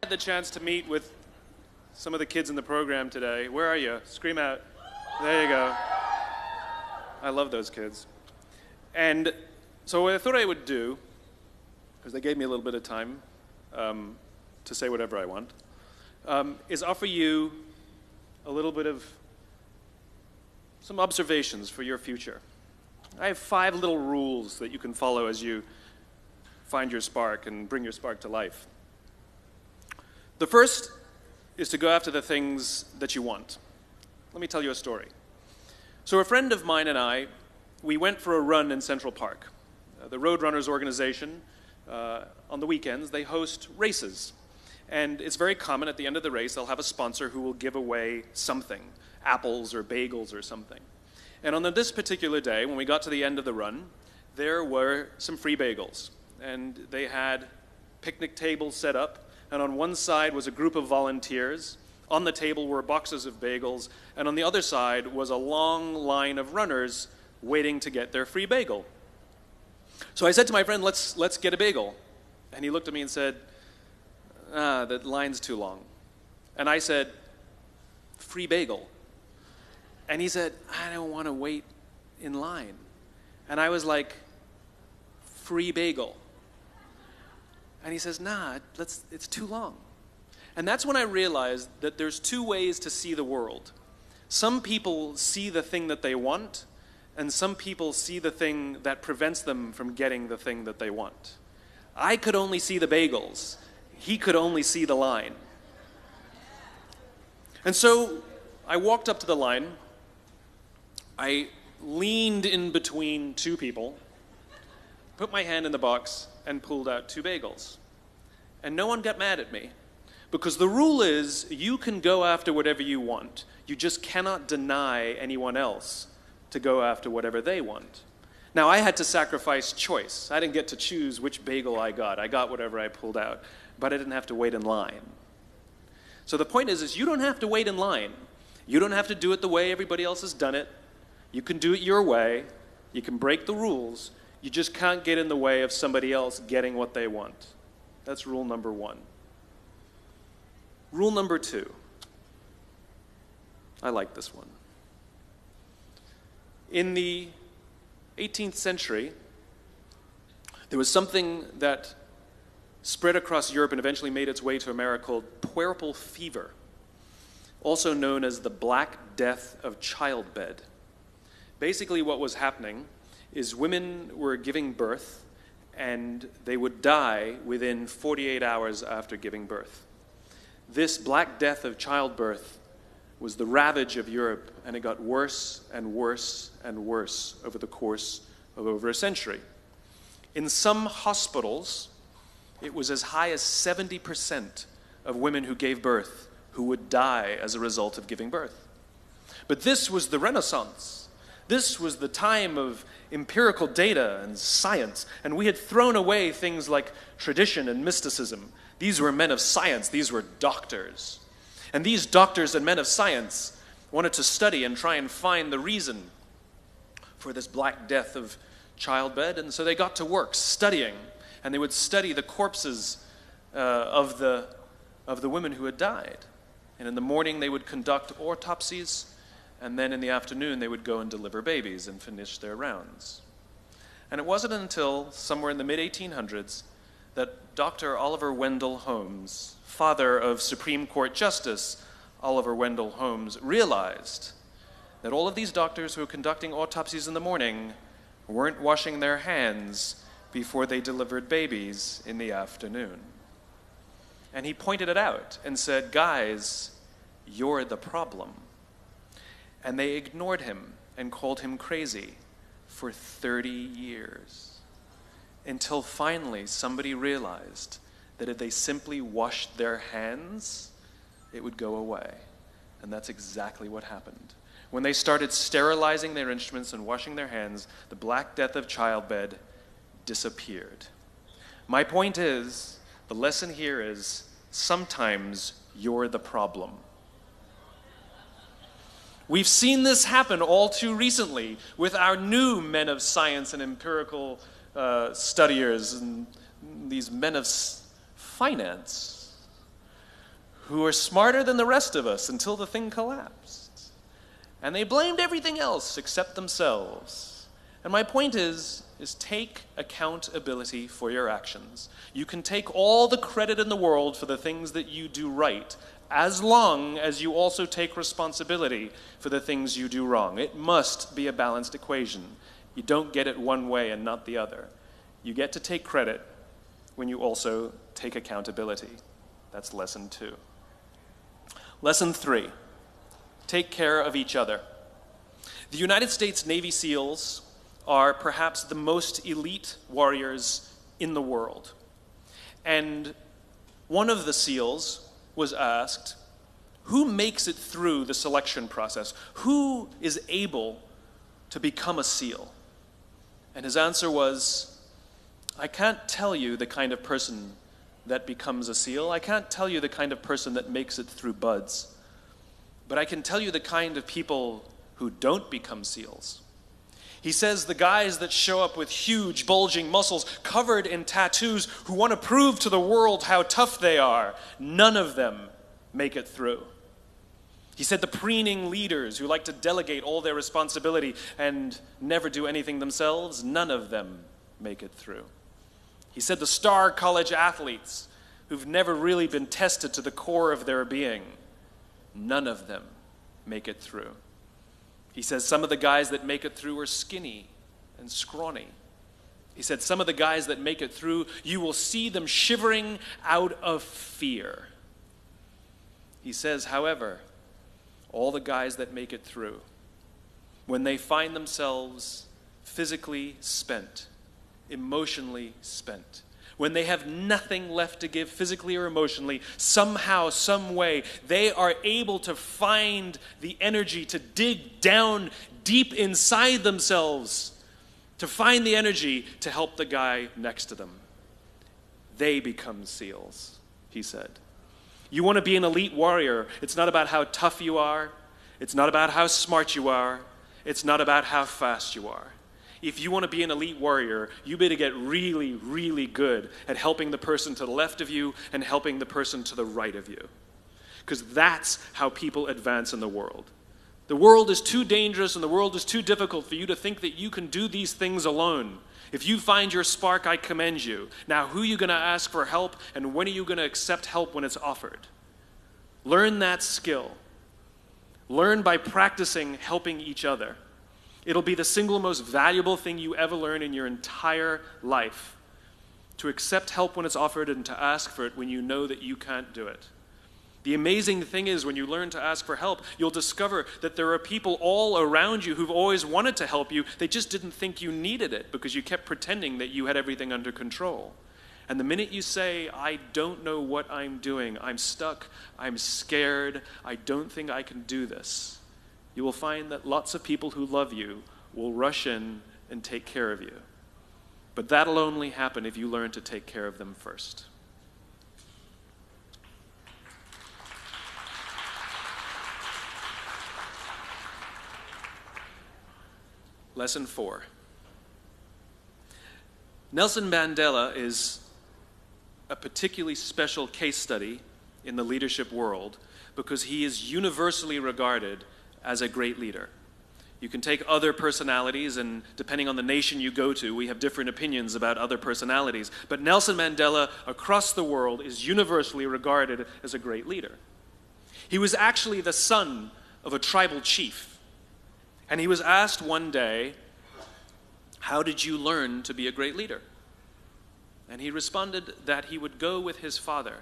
had the chance to meet with some of the kids in the program today. Where are you? Scream out. There you go. I love those kids. And so what I thought I would do, because they gave me a little bit of time to say whatever I want, is offer you a little bit of some observations for your future. I have 5 little rules that you can follow as you find your spark and bring your spark to life. The first is to go after the things that you want. Let me tell you a story. So a friend of mine and I, we went for a run in Central Park. The Roadrunners organization, on the weekends, they host races. And it's very common at the end of the race, they'll have a sponsor who will give away something, apples or bagels or something. And on this particular day, when we got to the end of the run, there were some free bagels. And they had picnic tables set up, and on one side was a group of volunteers. On the table were boxes of bagels, and on the other side was a long line of runners waiting to get their free bagel. So I said to my friend, let's get a bagel. And he looked at me and said, the line's too long. And I said, free bagel. And he said, I don't want to wait in line. And I was like, free bagel. And he says, nah, it's too long. And that's when I realized that there's 2 ways to see the world. Some people see the thing that they want, and some people see the thing that prevents them from getting the thing that they want. I could only see the bagels. He could only see the line. And so I walked up to the line. I leaned in between 2 people, put my hand in the box, and pulled out 2 bagels. And no one got mad at me, because the rule is you can go after whatever you want. You just cannot deny anyone else to go after whatever they want. Now, I had to sacrifice choice. I didn't get to choose which bagel I got. I got whatever I pulled out, but I didn't have to wait in line. So the point is you don't have to wait in line. You don't have to do it the way everybody else has done it. You can do it your way. You can break the rules. You just can't get in the way of somebody else getting what they want. That's rule number 1. Rule number 2. I like this one. In the 18th century, there was something that spread across Europe and eventually made its way to America called puerperal fever, also known as the Black Death of childbed. Basically what was happening is women were giving birth and they would die within 48 hours after giving birth. This Black Death of childbirth was the ravage of Europe, and it got worse and worse and worse over the course of over a century. In some hospitals, it was as high as 70% of women who gave birth who would die as a result of giving birth. But this was the Renaissance. This was the time of empirical data and science, and we had thrown away things like tradition and mysticism. These were men of science. These were doctors. And these doctors and men of science wanted to study and try and find the reason for this Black Death of childbed, and so they got to work studying, and they would study the corpses of the women who had died. And in the morning they would conduct autopsies, and then in the afternoon they would go and deliver babies and finish their rounds. And it wasn't until somewhere in the mid-1800s that Dr. Oliver Wendell Holmes, father of Supreme Court Justice Oliver Wendell Holmes, realized that all of these doctors who were conducting autopsies in the morning weren't washing their hands before they delivered babies in the afternoon. And he pointed it out and said, guys, you're the problem. And they ignored him and called him crazy for 30 years. Until finally somebody realized that if they simply washed their hands, it would go away. And that's exactly what happened. When they started sterilizing their instruments and washing their hands, the Black Death of childbed disappeared. My point is, the lesson here is, sometimes you're the problem. We've seen this happen all too recently with our new men of science and empirical studiers and these men of finance. who are smarter than the rest of us until the thing collapsed. And they blamed everything else except themselves. And my point is take accountability for your actions. You can take all the credit in the world for the things that you do right, as long as you also take responsibility for the things you do wrong. It must be a balanced equation. You don't get it one way and not the other. You get to take credit when you also take accountability. That's lesson 2. Lesson 3, take care of each other. The United States Navy SEALs are perhaps the most elite warriors in the world. And one of the SEALs was asked, who makes it through the selection process? Who is able to become a SEAL? And his answer was, I can't tell you the kind of person that becomes a SEAL. I can't tell you the kind of person that makes it through BUD/S. But I can tell you the kind of people who don't become SEALs. He says the guys that show up with huge, bulging muscles, covered in tattoos, who want to prove to the world how tough they are, none of them make it through. He said the preening leaders who like to delegate all their responsibility and never do anything themselves, none of them make it through. He said the star college athletes who've never really been tested to the core of their being, none of them make it through. He says some of the guys that make it through are skinny and scrawny. He said some of the guys that make it through, you will see them shivering out of fear. He says, however, all the guys that make it through, when they find themselves physically spent, emotionally spent, when they have nothing left to give physically or emotionally, somehow, some way, they are able to find the energy to dig down deep inside themselves, to find the energy to help the guy next to them. They become SEALs, he said. You want to be an elite warrior. It's not about how tough you are. It's not about how smart you are. It's not about how fast you are. If you want to be an elite warrior, you better get really, really good at helping the person to the left of you and helping the person to the right of you. Because that's how people advance in the world. The world is too dangerous and the world is too difficult for you to think that you can do these things alone. If you find your spark, I commend you. Now, who are you going to ask for help, and when are you going to accept help when it's offered? Learn that skill. Learn by practicing helping each other. It'll be the single most valuable thing you ever learn in your entire life. To accept help when it's offered and to ask for it when you know that you can't do it. The amazing thing is when you learn to ask for help, you'll discover that there are people all around you who've always wanted to help you. They just didn't think you needed it because you kept pretending that you had everything under control. And the minute you say, I don't know what I'm doing, I'm stuck, I'm scared, I don't think I can do this, you will find that lots of people who love you will rush in and take care of you. But that'll only happen if you learn to take care of them first. Lesson 4. Nelson Mandela is a particularly special case study in the leadership world because he is universally regarded as a great leader. You can take other personalities, and depending on the nation you go to, we have different opinions about other personalities. But Nelson Mandela, across the world, is universally regarded as a great leader. He was actually the son of a tribal chief. And he was asked one day, how did you learn to be a great leader? And he responded that he would go with his father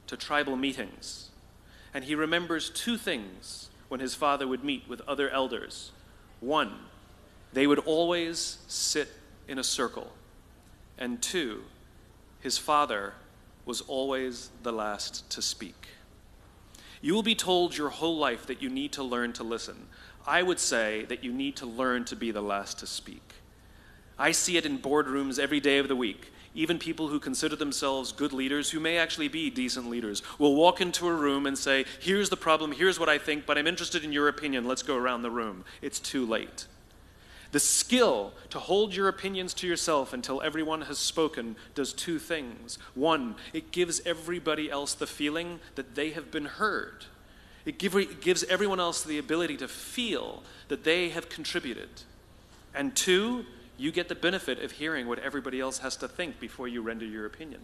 to tribal meetings. And he remembers 2 things when his father would meet with other elders. 1, they would always sit in a circle. And 2, his father was always the last to speak. You will be told your whole life that you need to learn to listen. I would say that you need to learn to be the last to speak. I see it in boardrooms every day of the week. Even people who consider themselves good leaders, who may actually be decent leaders, will walk into a room and say, here's the problem, here's what I think, but I'm interested in your opinion, let's go around the room. It's too late. The skill to hold your opinions to yourself until everyone has spoken does two things. One, it gives everybody else the feeling that they have been heard. It gives everyone else the ability to feel that they have contributed. And two, you get the benefit of hearing what everybody else has to think before you render your opinion.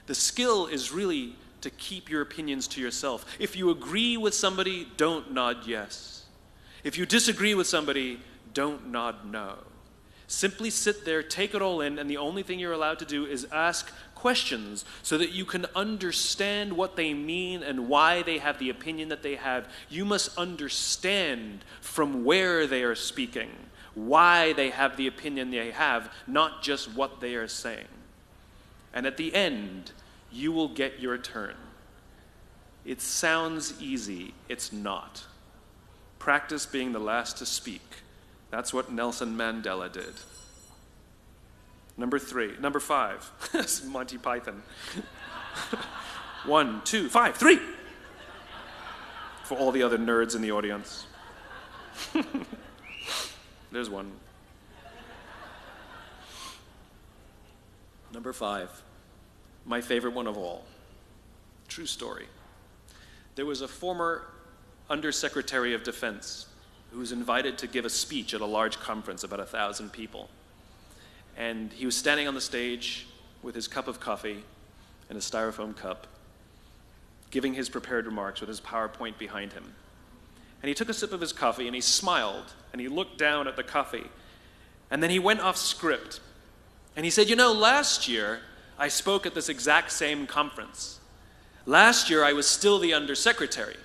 The skill is really to keep your opinions to yourself. If you agree with somebody, don't nod yes. If you disagree with somebody, don't nod no. Simply sit there, take it all in, and the only thing you're allowed to do is ask questions so that you can understand what they mean and why they have the opinion that they have. You must understand from where they are speaking, why they have the opinion they have, not just what they are saying. And at the end, you will get your turn. It sounds easy. It's not. Practice being the last to speak. That's what Nelson Mandela did. Number 5. This is Monty Python. 1, 2, 5, 3. For all the other nerds in the audience. There's one. Number 5. My favorite one of all. True story. There was a former Undersecretary of Defense who was invited to give a speech at a large conference, about 1,000 people. And he was standing on the stage with his cup of coffee and a styrofoam cup, giving his prepared remarks with his PowerPoint behind him. And he took a sip of his coffee and he smiled and he looked down at the coffee. And then he went off script. And he said, last year I spoke at this exact same conference. Last year I was still the undersecretary.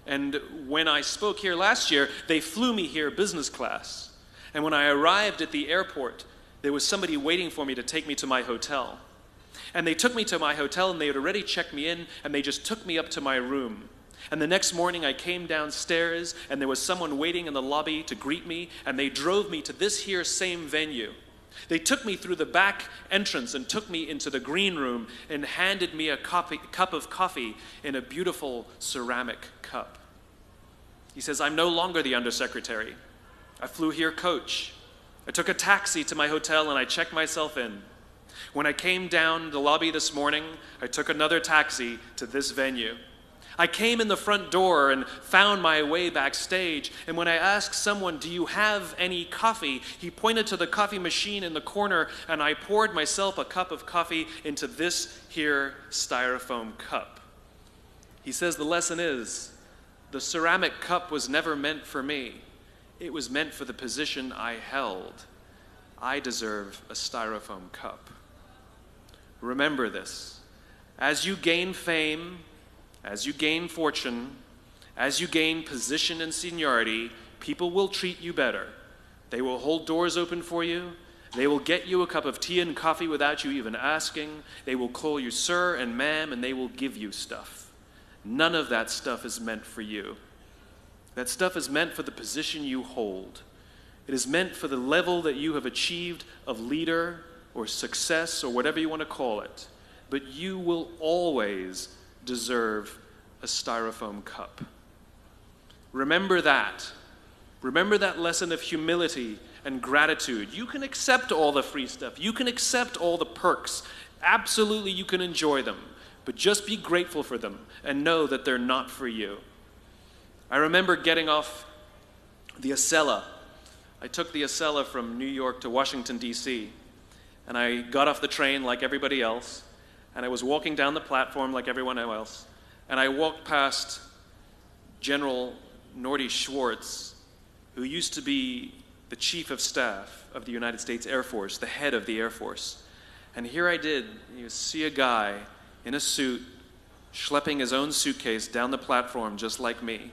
And when I spoke here last year, they flew me here business class. And when I arrived at the airport, there was somebody waiting for me to take me to my hotel. And they took me to my hotel and they had already checked me in and they just took me up to my room. And the next morning I came downstairs and there was someone waiting in the lobby to greet me and they drove me to this here same venue. They took me through the back entrance and took me into the green room and handed me a cup of coffee in a beautiful ceramic cup. He says, I'm no longer the undersecretary. I flew here coach. I took a taxi to my hotel and I checked myself in. When I came down the lobby this morning, I took another taxi to this venue. I came in the front door and found my way backstage, and when I asked someone, do you have any coffee? He pointed to the coffee machine in the corner, and I poured myself a cup of coffee into this here styrofoam cup. He says the lesson is, the ceramic cup was never meant for me. It was meant for the position I held. I deserve a styrofoam cup. Remember this. As you gain fame, as you gain fortune, as you gain position and seniority, people will treat you better. They will hold doors open for you. They will get you a cup of tea and coffee without you even asking. They will call you sir and ma'am, and they will give you stuff. None of that stuff is meant for you. That stuff is meant for the position you hold. It is meant for the level that you have achieved of leader or success or whatever you want to call it. But you will always deserve a styrofoam cup. Remember that. Remember that lesson of humility and gratitude. You can accept all the free stuff. You can accept all the perks. Absolutely, you can enjoy them. But just be grateful for them and know that they're not for you. I remember getting off the Acela. I took the Acela from New York to Washington, D.C., and I got off the train like everybody else, and I was walking down the platform like everyone else, and I walked past General Norty Schwartz, who used to be the Chief of Staff of the United States Air Force, the head of the Air Force. And here I did, you see a guy in a suit schlepping his own suitcase down the platform just like me.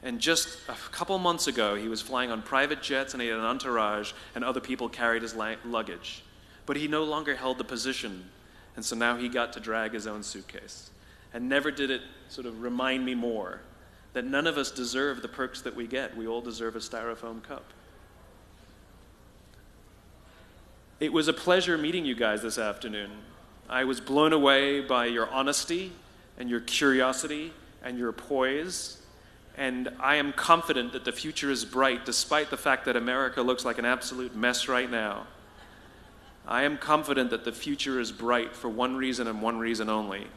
And just a couple months ago, he was flying on private jets and he had an entourage and other people carried his luggage. But he no longer held the position, and so now he got to drag his own suitcase. And never did it sort of remind me more that none of us deserve the perks that we get. We all deserve a styrofoam cup. It was a pleasure meeting you guys this afternoon. I was blown away by your honesty and your curiosity and your poise And I am confident that the future is bright, despite the fact that America looks like an absolute mess right now. I am confident that the future is bright for one reason and one reason only,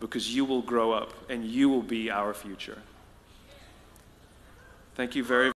because you will grow up and you will be our future. Thank you very